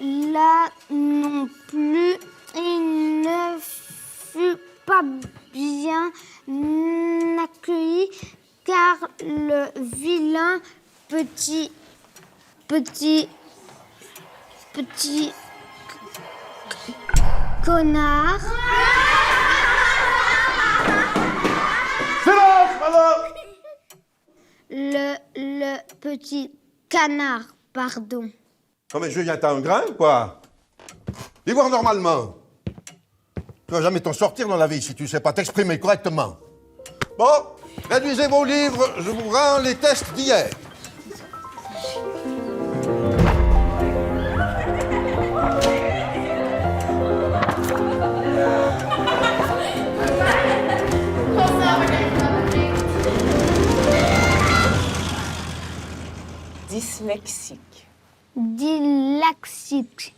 Là non plus, il ne fut pas bien accueilli car le vilain petit connard. Silence, madame! Le petit canard, pardon. Non mais Julien, t'as un grain ou quoi? Dis voir normalement. Tu vas jamais t'en sortir dans la vie si tu sais pas t'exprimer correctement. Bon, réduisez vos livres, je vous rends les tests d'hier. Dyslexique. Dylaxique.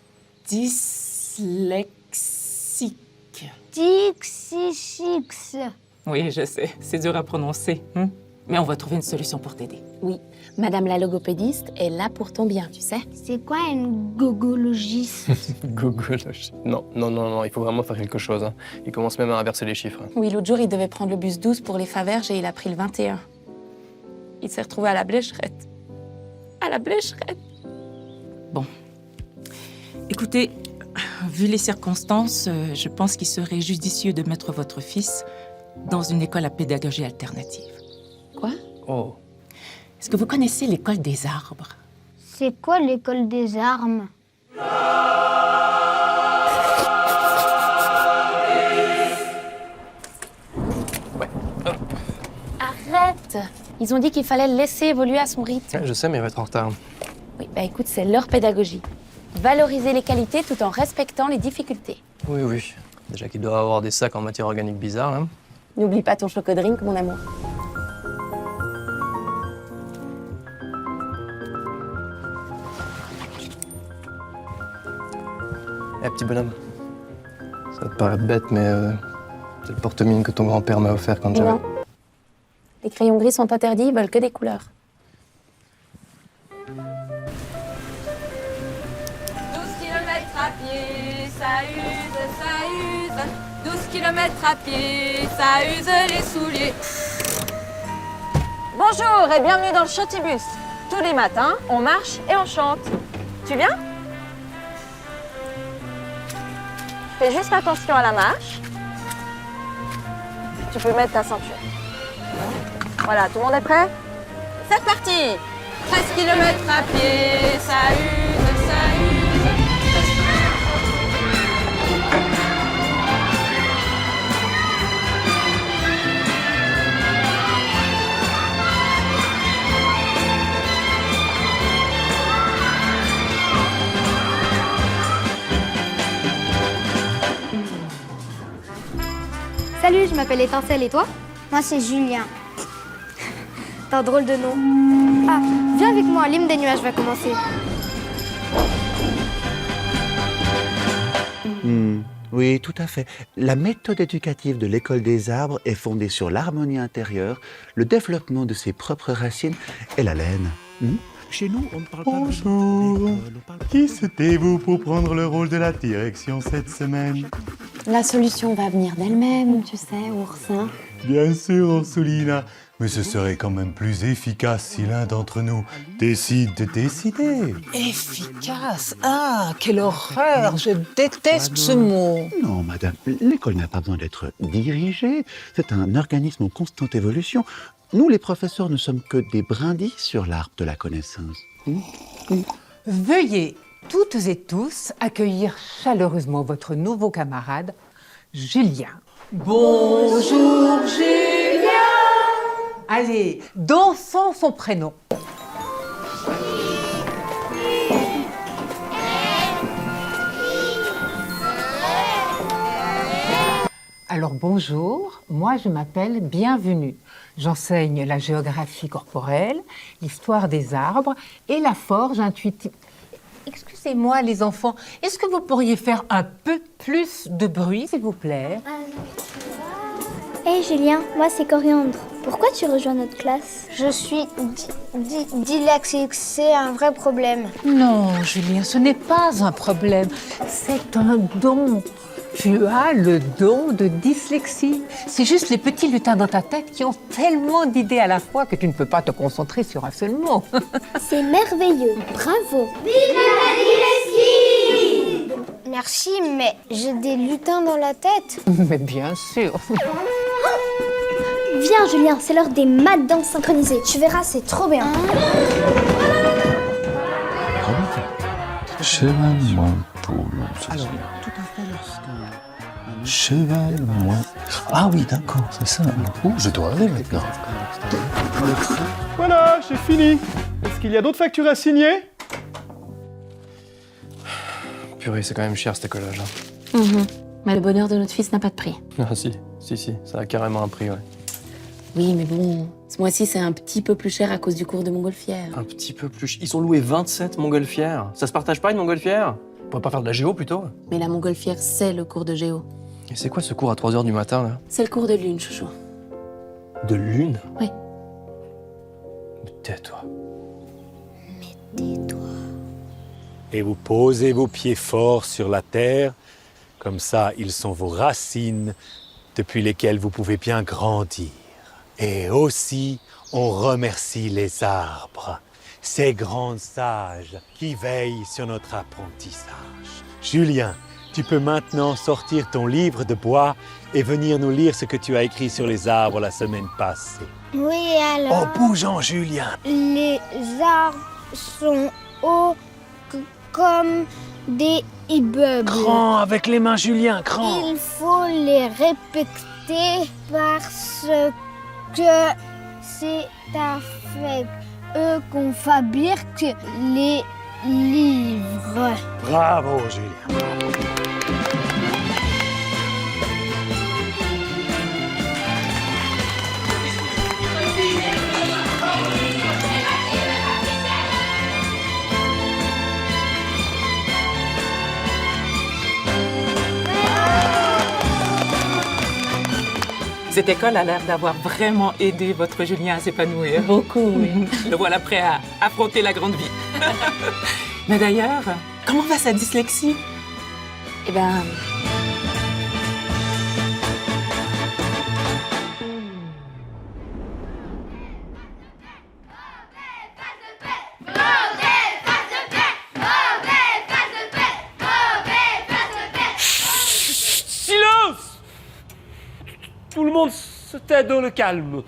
Dyslexique. Dixixix. Oui, je sais, c'est dur à prononcer. Mais on va trouver une solution pour t'aider. Oui, Madame la logopédiste est là pour ton bien, tu sais. C'est quoi une gogologiste? Gogologie. Non, il faut vraiment faire quelque chose. Hein. Il commence même à inverser les chiffres. Oui, l'autre jour, il devait prendre le bus 12 pour les Faverges et il a pris le 21. Il s'est retrouvé à la Blécherette. À la Blécherette. Bon. Écoutez, vu les circonstances, je pense qu'il serait judicieux de mettre votre fils dans une école à pédagogie alternative. Quoi? Oh. Est-ce que vous connaissez l'école des arbres? C'est quoi l'école des armes? Arrête! Ils ont dit qu'il fallait le laisser évoluer à son rythme. Ouais, je sais, mais il va être en retard. Oui, bah écoute, c'est leur pédagogie. Valoriser les qualités tout en respectant les difficultés. Oui. Déjà qu'il doit avoir des sacs en matière organique bizarre, là. N'oublie pas ton chocodrink, mon amour. Eh, petit bonhomme. Ça va te paraître bête, mais c'est le porte-mine que ton grand-père m'a offert quand j'avais... Non. Les crayons gris sont interdits, ils veulent que des couleurs. 12 km à pied, ça use. 12 km à pied, ça use les souliers. Bonjour et bienvenue dans le Chantibus. Tous les matins, on marche et on chante. Tu viens? Fais juste attention à la marche. Tu peux mettre ta ceinture. Voilà, tout le monde est prêt? C'est parti! 13 km à pied, ça use. Salut, je m'appelle Étincelle et toi? Moi, c'est Julien. T'as un drôle de nom. Ah, viens avec moi, l'hymne des nuages va commencer. Oui, tout à fait. La méthode éducative de l'école des arbres est fondée sur l'harmonie intérieure, le développement de ses propres racines et la laine. Chez nous, on ne parle Bonjour. Qui c'était-vous pour prendre le rôle de la direction cette semaine? La solution va venir d'elle-même, tu sais, oursin. Bien sûr, Orsolina. Mais ce serait quand même plus efficace si l'un d'entre nous décide de décider. Efficace? Ah, quelle horreur! Je déteste ce mot. Non, madame, l'école n'a pas besoin d'être dirigée. C'est un organisme en constante évolution. Nous, les professeurs, ne sommes que des brindilles sur l'arbre de la connaissance. Veuillez toutes et tous accueillir chaleureusement votre nouveau camarade, Julien. Bonjour, Julien! Allez, dansons son prénom. Alors bonjour, moi je m'appelle Bienvenue. J'enseigne la géographie corporelle, l'histoire des arbres et la forge intuitive. Excusez-moi les enfants, est-ce que vous pourriez faire un peu plus de bruit s'il vous plaît? Hey Julien, moi c'est Coriandre. Pourquoi tu rejoins notre classe? Je suis dyslexique, c'est un vrai problème. Non, Julien, ce n'est pas un problème. C'est un don. Tu as le don de dyslexie. C'est juste les petits lutins dans ta tête qui ont tellement d'idées à la fois que tu ne peux pas te concentrer sur un seul mot. C'est merveilleux. Bravo. Merci, mais j'ai des lutins dans la tête. Mais bien sûr. Viens, Julien, c'est l'heure des maths danses synchronisées. Tu verras, c'est trop bien. Cheval moins poule. Alors, tout à fait lorsqu'un... Cheval moins. Ah oui, d'accord, c'est ça. Oh, je dois aller maintenant. Voilà, j'ai fini. Est-ce qu'il y a d'autres factures à signer? Purée, c'est quand même cher cet écolage. Hein. Mais le bonheur de notre fils n'a pas de prix. Ah si, ça a carrément un prix, ouais. Oui, mais bon, ce mois-ci, c'est un petit peu plus cher à cause du cours de montgolfière. Un petit peu plus. Ils ont loué 27 montgolfières. Ça se partage pas une montgolfière? On pourrait pas faire de la géo plutôt? Mais la montgolfière, c'est le cours de géo. Et c'est quoi ce cours à 3h du matin là? C'est le cours de lune, chouchou. De lune? Oui. Mais tais-toi. Et vous posez vos pieds forts sur la terre, comme ça ils sont vos racines depuis lesquelles vous pouvez bien grandir. Et aussi, on remercie les arbres, ces grands sages qui veillent sur notre apprentissage. Julien, tu peux maintenant sortir ton livre de bois et venir nous lire ce que tu as écrit sur les arbres la semaine passée. Oui, alors... En bougeant, Julien. Les arbres sont hauts comme des immeubles. Grand avec les mains, Julien, grand. Il faut les respecter parce que c'est avec eux qu'on fabrique les livres. Bravo, Julien. Cette école a l'air d'avoir vraiment aidé votre Julien à s'épanouir. Beaucoup, oui. Le voilà prêt à affronter la grande vie. Mais d'ailleurs, comment va sa dyslexie? Eh ben... Silence! Tout le monde se tait dans le calme.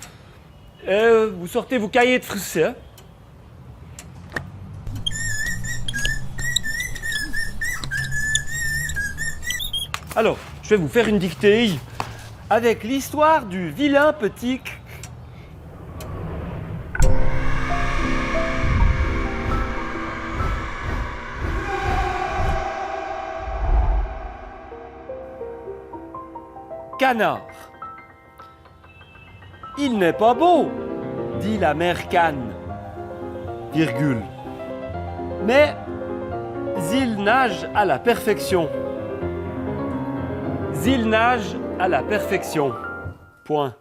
Vous sortez vos cahiers de français. Hein? Alors, je vais vous faire une dictée avec l'histoire du vilain petit... Canard. Il n'est pas beau, dit la mère Canne, virgule. Mais il nage à la perfection. Il nage à la perfection. Point.